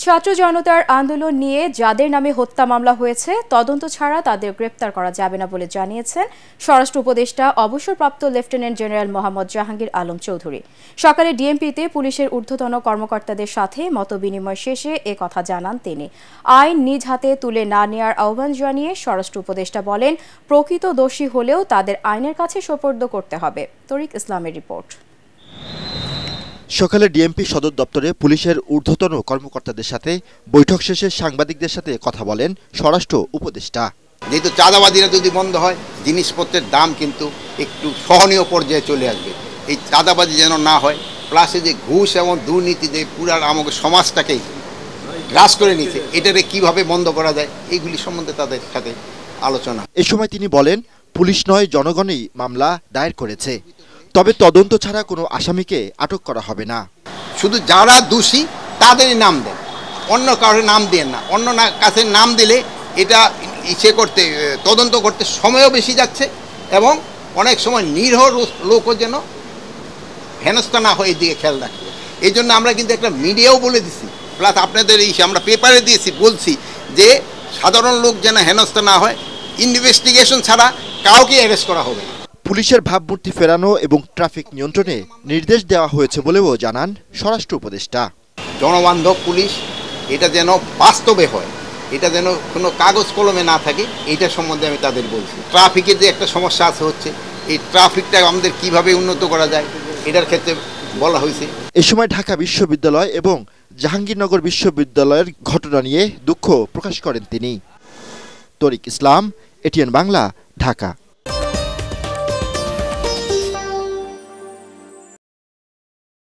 ছাত্র জনতার আন্দোলন নিয়ে যাদের নামে হত্যা মামলা হয়েছে তদন্ত ছাড়া তাদের গ্রেপ্তার করা যাবে না বলে জানিয়েছেন স্বরাষ্ট্র উপদেষ্টা অবসরপ্রাপ্ত লেফটেন্যান্ট জেনারেল মোহাম্মদ জাহাঙ্গীর আলম চৌধুরী। সকালে ডিএমপিতে পুলিশের ঊর্ধ্বতন কর্মকর্তাদের সাথে মতবিনিময় শেষে এ কথা জানান তিনি। আইন নিজ হাতে তুলে না নেওয়ার আহ্বান জানিয়ে স্বরাষ্ট্র উপদেষ্টা বলেন, প্রকৃত দোষী হলেও তাদের আইনের কাছে সোপর্দ করতে হবে। তরিক ইসলামের রিপোর্ট। সকালে ডিএমপি সদর দপ্তরে পুলিশের ঊর্ধ্বতন কর্মকর্তাদের সাথে বৈঠক শেষে সাংবাদিকদের সাথে কথা বলেন স্বরাষ্ট্র উপদেষ্টা। যেহেতু চাঁদাবাজিরা যদি বন্ধ হয়, জিনিসপত্রের দাম কিন্তু একটু সহনীয় পর্যায়ে চলে আসবে। এই চাঁদাবাজি যেন না হয়, প্লাসে যে ঘুষ এবং দুর্নীতিতে পুরো আমাদের সমাজটাকেই গ্রাস করে নিচ্ছে, এটারে কিভাবে বন্ধ করা যায় এইগুলি সম্বন্ধে তাদের সাথে আলোচনা। এ সময় তিনি বলেন, পুলিশ নয় জনগণই মামলা দায়ের করেছে, তবে তদন্ত ছাড়া কোনো আসামিকে আটক করা হবে না। শুধু যারা দোষী তাদেরই নাম দেন, অন্য কারোর নাম দেন না। অন্য কাছে নাম দিলে এটা করতে তদন্ত করতে সময়ও বেশি যাচ্ছে এবং অনেক সময় নিরীহ লোকও যেন হেনস্থা না হয়, এদিকে খেয়াল রাখবে। এই জন্য আমরা কিন্তু একটা মিডিয়াও বলে দিছি, প্লাস আপনাদের আমরা পেপারে দিয়েছি, বলছি যে সাধারণ লোক যেন হেনস্থা না হয়, ইনভেস্টিগেশন ছাড়া কাউকে অ্যারেস্ট করা হবে না। পুলিশের ভাবমূর্তি ফেরানো এবং ট্রাফিক নিয়ন্ত্রণে নির্দেশ দেওয়া হয়েছে বলেও জানান স্বরাষ্ট্র উপদেষ্টা। জনবান্ধব পুলিশ এটা যেন বাস্তবে হয়, এটা যেন কোনো কাগজ কলমে না থাকে, এইটা সম্বন্ধে আমি তাদের বলছি। ট্রাফিকের যে একটা সমস্যা হচ্ছে, এই ট্রাফিকটা আমাদের কিভাবে উন্নত করা যায় এটার ক্ষেত্রে বলা হয়েছে। এ সময় ঢাকা বিশ্ববিদ্যালয় এবং জাহাঙ্গীরনগর বিশ্ববিদ্যালয়ের ঘটনা নিয়ে দুঃখ প্রকাশ করেন তিনি। তরিক ইসলাম, এটিএন বাংলা, ঢাকা।